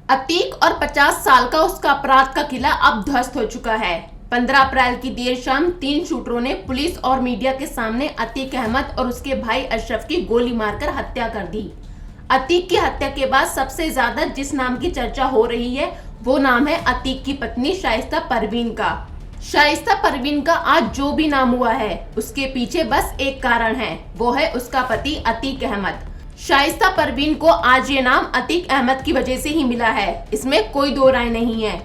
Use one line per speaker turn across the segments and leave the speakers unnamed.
अतीक और 50 साल का उसका अपराध का किला अब ध्वस्त हो चुका है। 15 अप्रैल की देर शाम 3 शूटरों ने पुलिस और मीडिया के सामने अतीक अहमद और उसके भाई अशरफ की गोली मारकर हत्या कर दी। अतीक की हत्या के बाद सबसे ज्यादा जिस नाम की चर्चा हो रही है वो नाम है अतीक की पत्नी शाइस्ता परवीन का। शाइस्ता परवीन का आज जो भी नाम हुआ है उसके पीछे बस एक कारण है, वो है उसका पति अतीक अहमद। शाइस्ता परवीन को आज ये नाम अतीक अहमद की वजह से ही मिला है, इसमें कोई दो राय नहीं है।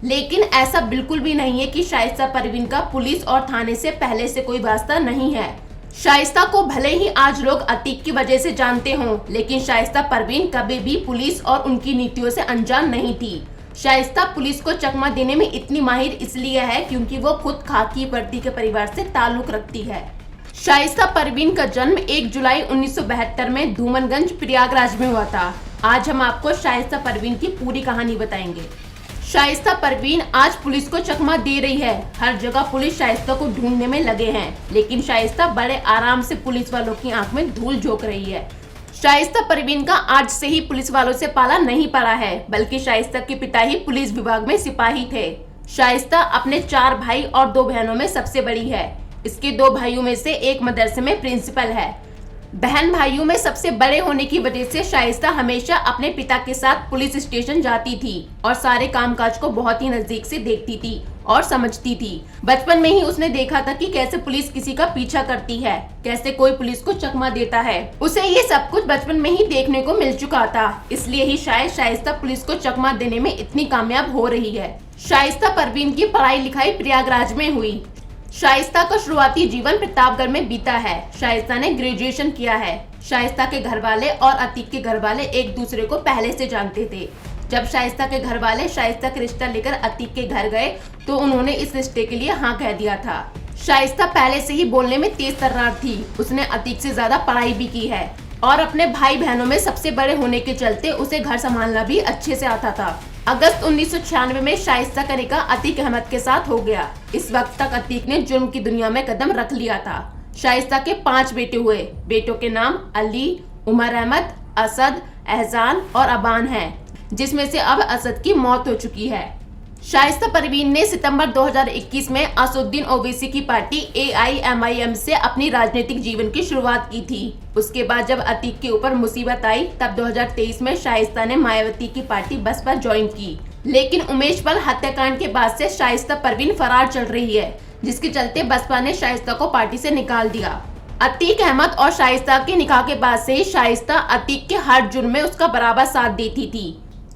लेकिन ऐसा बिल्कुल भी नहीं है कि शाइस्ता परवीन का पुलिस और थाने से पहले से कोई वास्ता नहीं है। शाइस्ता को भले ही आज लोग अतीक की वजह से जानते हों, लेकिन शाइस्ता परवीन कभी भी पुलिस और उनकी नीतियों से अनजान नहीं थी। शाइस्ता पुलिस को चकमा देने में इतनी माहिर इसलिए है क्योंकि वो खुद खाकी वर्दी के परिवार से ताल्लुक रखती है। शाइस्ता परवीन का जन्म 1 जुलाई 1972 में धूमनगंज प्रयागराज में हुआ था। आज हम आपको शाइस्ता परवीन की पूरी कहानी बताएंगे। शाइस्ता परवीन आज पुलिस को चकमा दे रही है। हर जगह पुलिस शाइस्ता को ढूंढने में लगे हैं, लेकिन शाइस्ता बड़े आराम से पुलिस वालों की आंख में धूल झोंक रही है। शाइस्ता परवीन का आज से ही पुलिस वालों से पाला नहीं पड़ा है, बल्कि शाइस्ता के पिता ही पुलिस विभाग में सिपाही थे। शाइस्ता अपने 4 भाई और 2 बहनों में सबसे बड़ी है। इसके 2 भाइयों में से एक मदरसे में प्रिंसिपल है। बहन भाइयों में सबसे बड़े होने की वजह से शाइस्ता हमेशा अपने पिता के साथ पुलिस स्टेशन जाती थी और सारे कामकाज को बहुत ही नजदीक से देखती थी और समझती थी। बचपन में ही उसने देखा था कि कैसे पुलिस किसी का पीछा करती है, कैसे कोई पुलिस को चकमा देता है। उसे ये सब कुछ बचपन में ही देखने को मिल चुका था, इसलिए ही शायद शाइस्ता पुलिस को चकमा देने में इतनी कामयाब हो रही है। शाइस्ता परवीन की पढ़ाई लिखाई प्रयागराज में हुई। शाइस्ता का शुरुआती जीवन प्रतापगढ़ में बीता है। शाइस्ता ने ग्रेजुएशन किया है। शाइस्ता के घर वाले और अतीक के घर वाले एक दूसरे को पहले से जानते थे। जब शाइस्ता के घर वाले शाइस्ता का रिश्ता लेकर अतीक के घर गए तो उन्होंने इस रिश्ते के लिए हाँ कह दिया था। शाइस्ता पहले से ही बोलने में तेज तर्रार थी। उसने अतीक से ज्यादा पढ़ाई भी की है और अपने भाई बहनों में सबसे बड़े होने के चलते उसे घर संभालना भी अच्छे से आता था। अगस्त 1996 में शाइस्ता का निकाह अतीक अहमद के साथ हो गया। इस वक्त तक अतीक ने जुर्म की दुनिया में कदम रख लिया था। शाइस्ता के 5 बेटे हुए। बेटों के नाम अली, उमर अहमद, असद, एहसान और अबान हैं, जिसमें से अब असद की मौत हो चुकी है। शाइस्ता परवीन ने सितंबर 2021 में असदुद्दीन ओवैसी की पार्टी AIMIM से अपनी राजनीतिक जीवन की शुरुआत की थी। उसके बाद जब अतीक के ऊपर मुसीबत आई तब 2023 में शाइस्ता ने मायावती की पार्टी बसपा ज्वाइन की। लेकिन उमेश पाल हत्याकांड के बाद से शाइस्ता परवीन फरार चल रही है, जिसके चलते बसपा ने शाइस्ता को पार्टी से निकाल दिया। अतीक अहमद और शाइस्ता के निकाह के बाद से शाइस्ता अतीक के हर जुर्म में उसका बराबर साथ देती थी।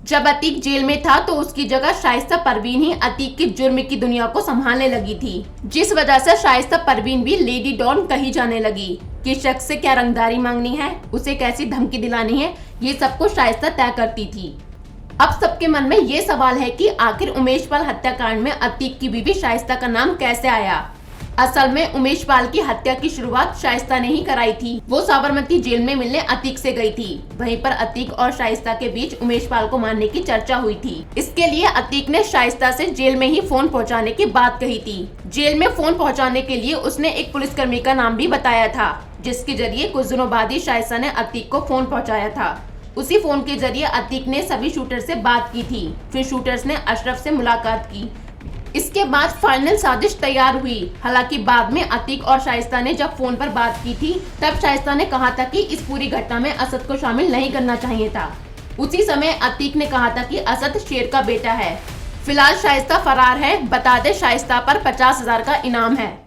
जब अतीक जेल में था तो उसकी जगह शाइस्ता परवीन ही अतीक के जुर्म की दुनिया को संभालने लगी थी, जिस वजह से शाइस्ता परवीन भी लेडी डॉन कही जाने लगी। किस शख्स से क्या रंगदारी मांगनी है, उसे कैसी धमकी दिलानी है, ये सब कुछ शाइस्ता तय करती थी। अब सबके मन में ये सवाल है कि आखिर उमेश पाल हत्याकांड में अतीक की बीवी शाइस्ता का नाम कैसे आया। असल में उमेश पाल की हत्या की शुरुआत शाइस्ता ने ही कराई थी। वो साबरमती जेल में मिलने अतीक से गई थी। वहीं पर अतीक और शाइस्ता के बीच उमेश पाल को मारने की चर्चा हुई थी। इसके लिए अतीक ने शाइस्ता से जेल में ही फोन पहुंचाने की बात कही थी। जेल में फोन पहुंचाने के लिए उसने एक पुलिसकर्मी का नाम भी बताया था, जिसके जरिए कुछ दिनों बाद ही शाइस्ता ने अतीक को फोन पहुँचाया था। उसी फोन के जरिए अतीक ने सभी शूटर से बात की थी। फिर शूटर्स ने अशरफ से मुलाकात की। इसके बाद फाइनल साजिश तैयार हुई। हालांकि बाद में अतीक और शाइस्ता ने जब फोन पर बात की थी तब शाइस्ता ने कहा था कि इस पूरी घटना में असद को शामिल नहीं करना चाहिए था। उसी समय अतीक ने कहा था कि असद शेर का बेटा है। फिलहाल शाइस्ता फरार है। बता दे शाइस्ता पर 50,000 का इनाम है।